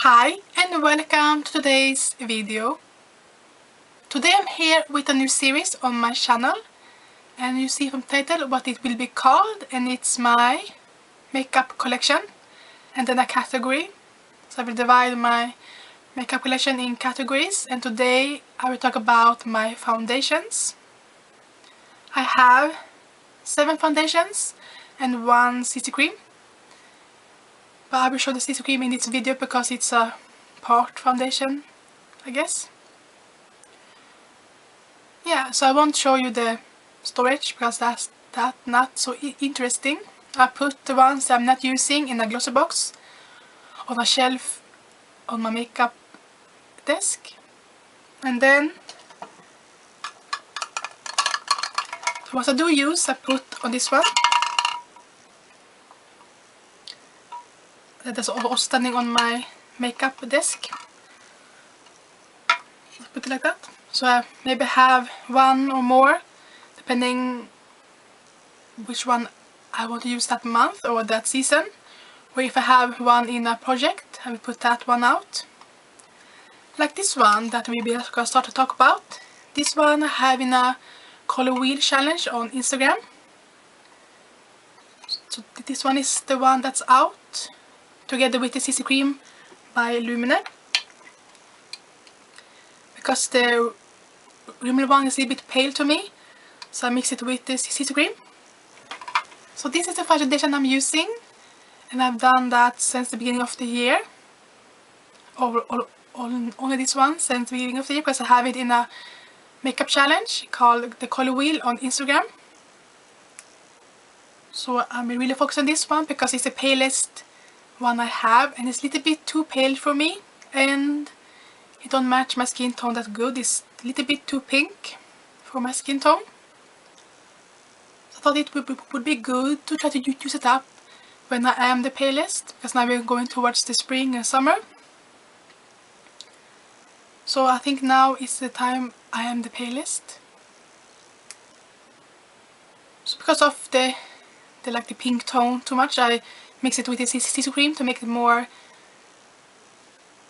Hi and welcome to today's video. Today I'm here with a new series on my channel, and you see from title what it will be called, and it's my makeup collection and then a category. So I will divide my makeup collection in categories, and today I will talk about my foundations. I have 7 foundations and 1 CC cream. But I will show the CC cream in this video because it's a part foundation, I guess. Yeah, so I won't show you the storage because that's not so interesting. I put the ones I'm not using in a glossy box on a shelf on my makeup desk. And then what I do use, I put on this one. That is also standing on my makeup desk. Just put it like that. So I maybe have 1 or more, depending which one I want to use that month or that season. Or if I have one in a project, I will put that one out. Like this one that we will start to talk about. This one I have in a color wheel challenge on Instagram. So this one is the one that's out, together with the CC cream by Lumene. Because the Rimmel one is a bit pale to me, so I mix it with the CC cream. So this is the foundation I'm using, and I've done that since the beginning of the year. Only this one since the beginning of the year, because I have it in a makeup challenge called the Color Wheel on Instagram. So I'm really focused on this one because it's the palest one I have, and it's a little bit too pale for me, and it don't match my skin tone that good. It's a little bit too pink for my skin tone. So I thought it would be good to try to use it up when I am the palest, because now we're going towards the spring and summer. So I think now is the time I am the palest. So because of the pink tone too much, I mix it with the CC cream to make it more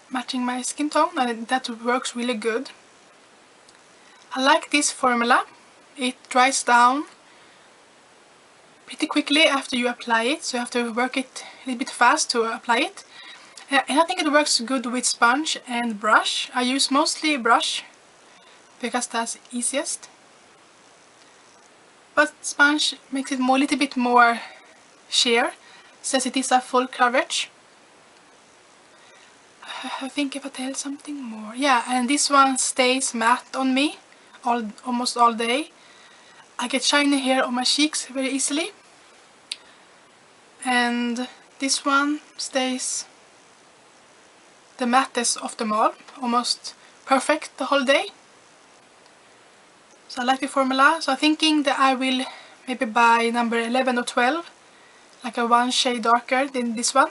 matching my skin tone, and that works really good. I like this formula. It dries down pretty quickly after you apply it, so you have to work it a little bit fast to apply it. And I think it works good with sponge and brush. I use mostly brush because that's easiest. But sponge makes it a little bit more sheer, since it is a full coverage. I think if I tell something more. Yeah, and this one stays matte on me almost all day. I get shiny hair on my cheeks very easily. And this one stays the mattest of them all, almost perfect the whole day. So I like the formula. So I'm thinking that I will maybe buy number 11 or 12, like a 1 shade darker than this one,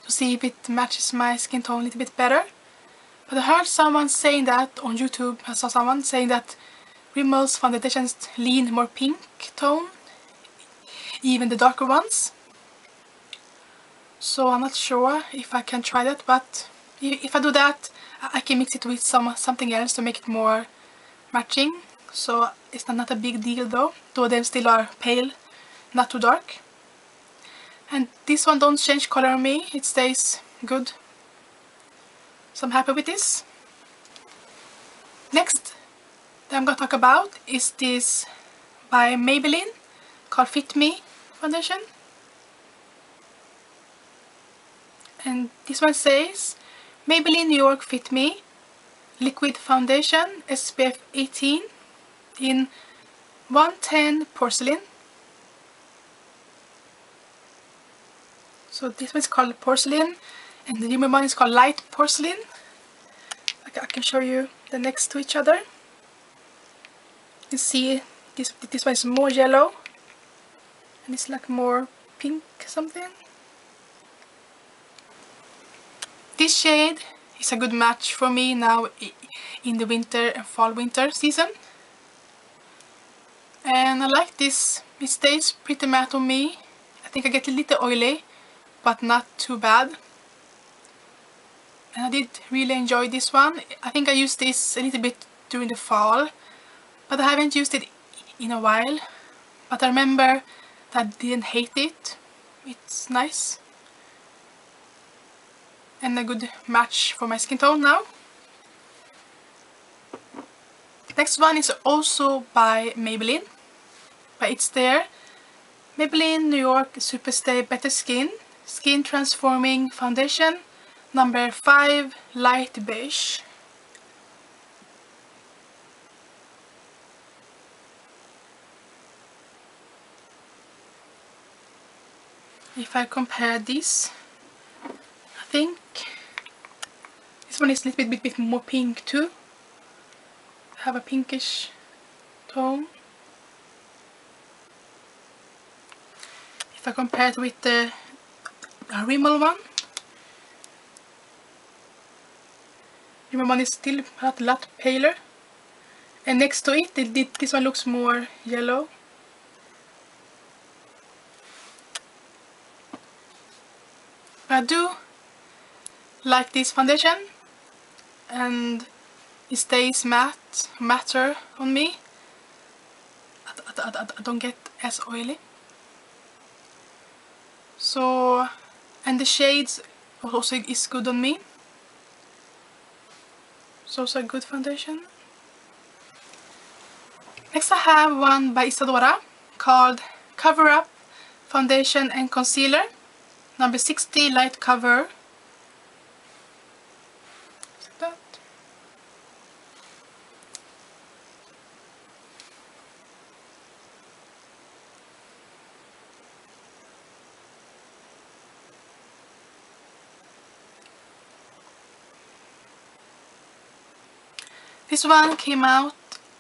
to see if it matches my skin tone a little bit better. But I heard someone saying that on YouTube. I saw someone saying that Rimmel's foundations lean more pink tone, even the darker ones. So I'm not sure if I can try that, but if I do that, I can mix it with something else to make it more matching. So it's not a big deal though they still are pale, not too dark. And this one don't change color on me, it stays good. So I'm happy with this. Next that I'm gonna talk about is this by Maybelline called Fit Me foundation. And this one says Maybelline New York Fit Me Liquid Foundation SPF 18 in 110 Porcelain. So this one is called Porcelain, and the Rimmel one is called Light Porcelain. I can show you the next to each other. You see this one is more yellow, and it's like more pink something. This shade is a good match for me now in the winter and fall-winter season. And I like this. It stays pretty matte on me. I think I get a little oily, but not too bad. and I did really enjoy this one. I think I used this a little bit during the fall, but I haven't used it in a while. But I remember that I didn't hate it. It's nice and a good match for my skin tone now. Next one is also by Maybelline, but it's their Maybelline New York Superstay Better Skin Skin Transforming Foundation number 5 Light Beige. If I compare this, I think this one is a little bit more pink too. Have a pinkish tone. If I compare it with the Rimmel one, Rimmel one is still a lot paler, and next to it, this one looks more yellow. I do like this foundation, and it stays matter on me. I don't get as oily. So, and the shades also is good on me. It's also a good foundation. Next I have one by Isadora called Cover Up Foundation and Concealer number 60 Light Cover. That. This one came out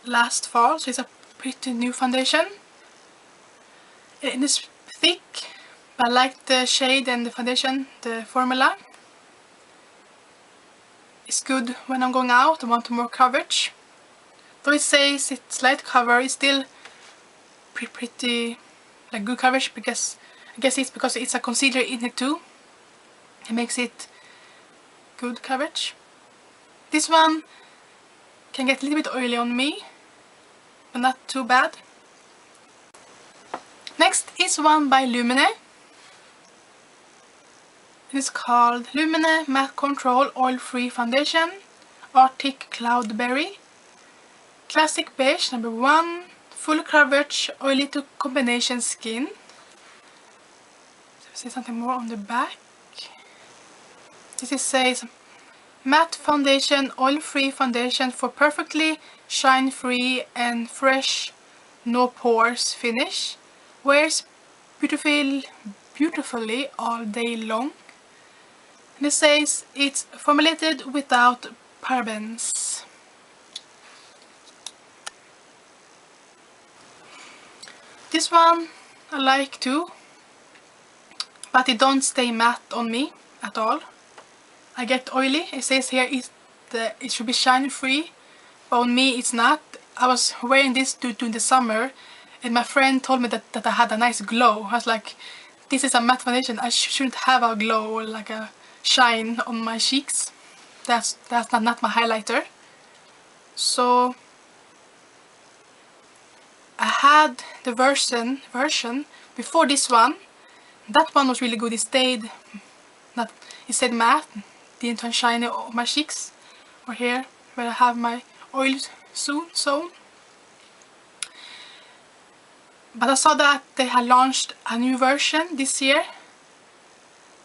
last fall, so it's a pretty new foundation. It is thick, but I like the shade and the foundation, the formula. It's good when I'm going out and want more coverage. Though it says it's light cover, it's still pretty like good coverage, because I guess it's because it's a concealer in it too. It makes it good coverage. This one can get a little bit oily on me, but not too bad. Next is one by Lumene. It's called Lumene Matte Control Oil Free Foundation Arctic Cloudberry Classic Beige number 1 Full Coverage Oily to Combination Skin. So say something more on the back. This says matte foundation, oil-free foundation for perfectly shine-free and fresh, no pores finish. Wears beautifully all day long. And it says it's formulated without parabens. This one I like too, but it don't stay matte on me at all. I get oily. It says here it should be shine free, but on me it's not. I was wearing this during the summer, and my friend told me that I had a nice glow. I was like, this is a matte foundation, I shouldn't have a glow or like a shine on my cheeks. That's not my highlighter. So I had the version before this one. That one was really good. It stayed matte, didn't turn shiny on my cheeks or here where I have my oil zone. But I saw that they had launched a new version this year,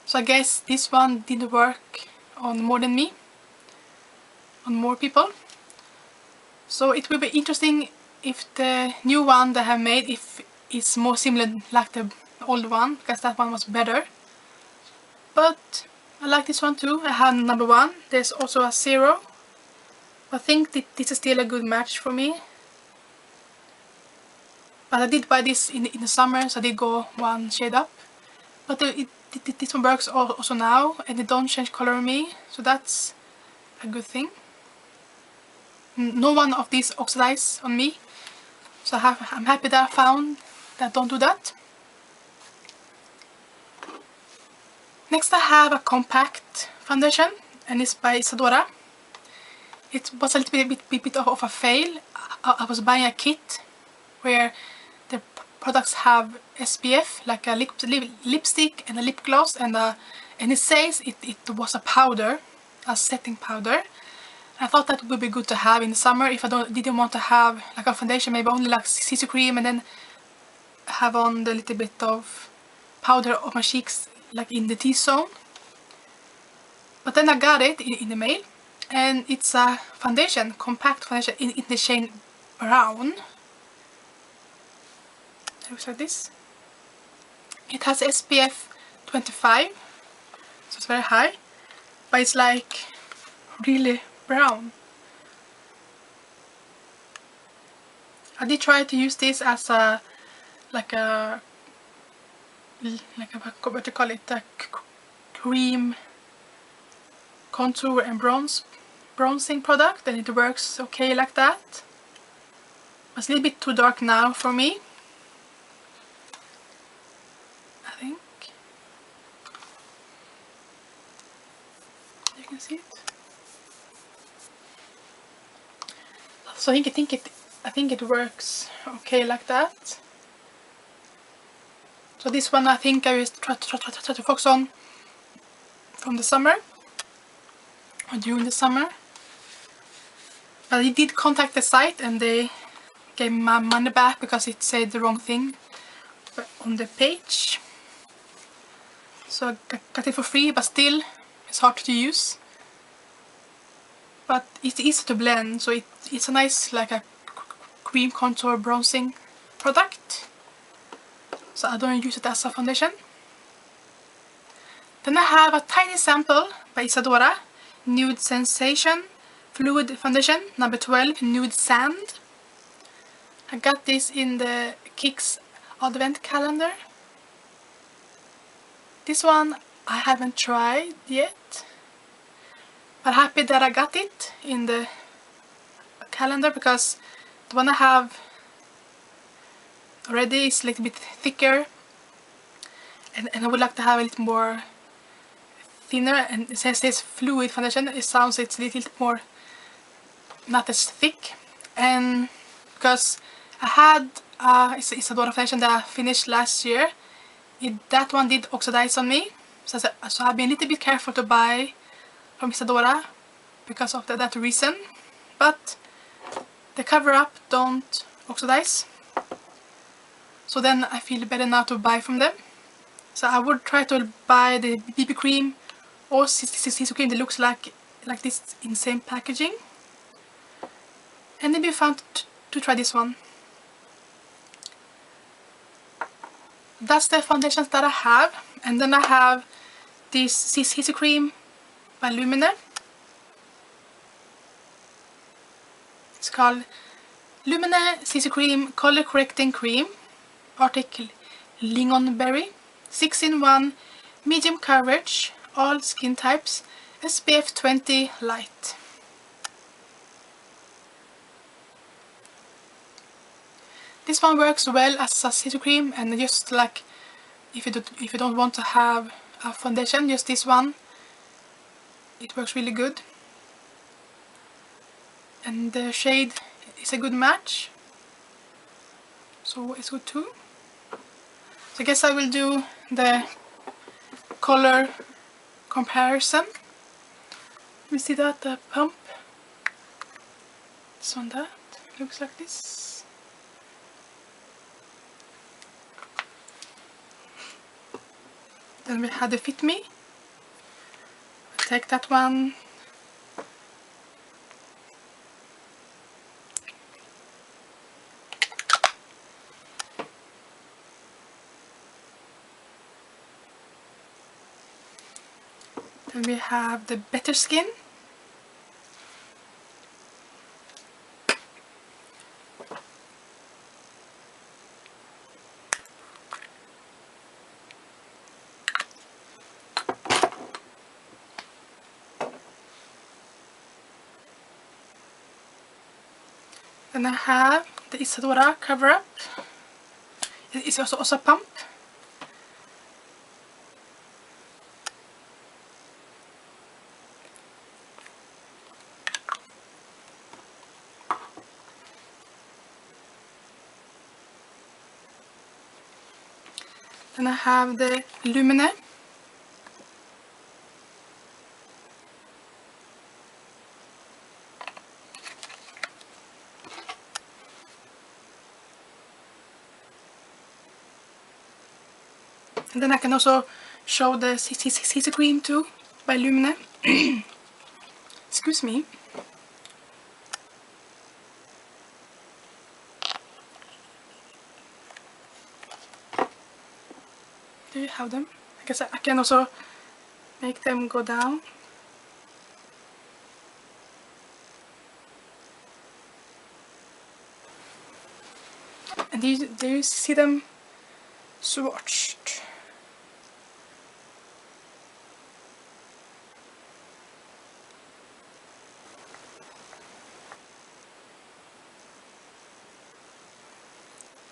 so I guess this one didn't work on more than me, on more people. So it will be interesting if the new one they have made, if it's more similar like the old one, because that one was better. But I like this one too. I have number 1. There's also a 0. I think this is still a good match for me. But I did buy this in the summer, so I did go one shade up. But this one works also now, and it don't change color on me, so that's a good thing. No one of these oxidize on me, so I'm happy that I found that don't do that. Next I have a compact foundation, and it's by Isadora. It was a little bit of a fail. I was buying a kit where the products have SPF, like a lipstick and a lip gloss, and it says it was a powder, a setting powder. I thought that would be good to have in the summer if I didn't want to have like a foundation, maybe only like CC cream, and then have on the little bit of powder on my cheeks, like in the T-zone. But then I got it in the mail, and it's a foundation, compact foundation in the shade brown. It looks like this. It has SPF 25, so it's very high, but it's like really brown. I did try to use this as a what do you call it, a cream contour and bronzing product, and it works okay like that. It's a little bit too dark now for me, I think. You can see it. So I think it works okay like that. So this one I think I will try to focus on from the summer, or during the summer. But I did contact the site and they gave me my money back because it said the wrong thing on the page. So I got it for free, but still it's hard to use. But it's easy to blend, so it's a nice like a cream contour bronzing product. So I don't use it as a foundation. Then I have a tiny sample by Isadora, Nude Sensation Fluid Foundation, number 12, Nude Sand. I got this in the Kicks Advent Calendar. This one I haven't tried yet, but happy that I got it in the calendar, because the one I have already is a little bit thicker, and I would like to have a little more thinner, and it says fluid foundation. It sounds it's a little more not as thick, and because I had Isadora foundation that I finished last year, that one did oxidize on me, so I've been a little bit careful to buy from Isadora because of that reason. But the cover up don't oxidize, so then I feel better now to buy from them. So I would try to buy the BB cream or CC cream that looks like this in the same packaging, and it'd be fun to try this one. That's the foundations that I have, and then I have this CC cream by Lumene. It's called Lumene CC Cream Color Correcting Cream, article Lingonberry, 6-in-1, medium coverage, all skin types, SPF 20 light. This one works well as a CC cream, and just like if you don't want to have a foundation, just this one, it works really good, and the shade is a good match, so it's good too. So I guess I will do the color comparison. We see that the pump is on that, looks like this. Then we have the Fit Me. Take that one. Then we have the Better Skin. Then I have the Isadora Cover Up. It's also a pump. And I have the Lumene. And then I can also show the CC cream too by Lumene. Excuse me. Do you have them? I guess I can also make them go down. And do you see them swatched?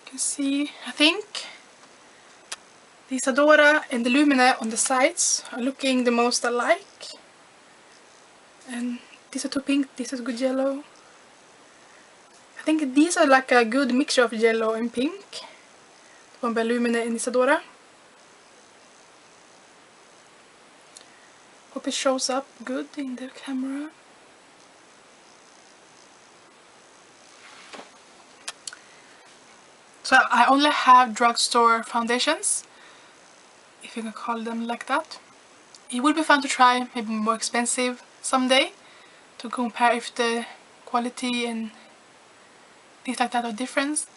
You can see, I think the Isadora and the Lumene on the sides are looking the most alike. And these are too pink, this is good yellow. I think these are like a good mixture of yellow and pink. The one by Lumene and Isadora. Hope it shows up good in the camera. So I only have drugstore foundations, if you can call them like that. It would be fun to try, maybe more expensive someday, to compare if the quality and things like that are different.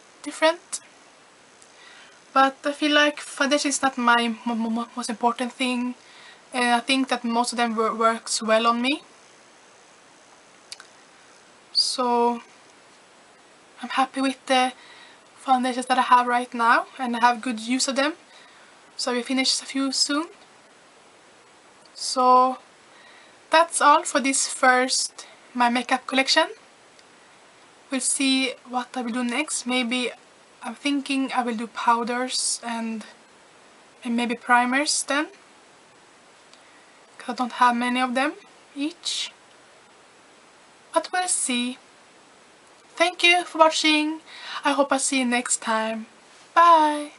But I feel like foundation is not my most important thing, and I think that most of them works well on me. So I'm happy with the foundations that I have right now, and I have good use of them. So I will finish a few soon. So that's all for this first my makeup collection. We'll see what I will do next. Maybe I'm thinking I will do powders and maybe primers then, because I don't have many of them each. But we'll see. Thank you for watching. I hope I see you next time. Bye!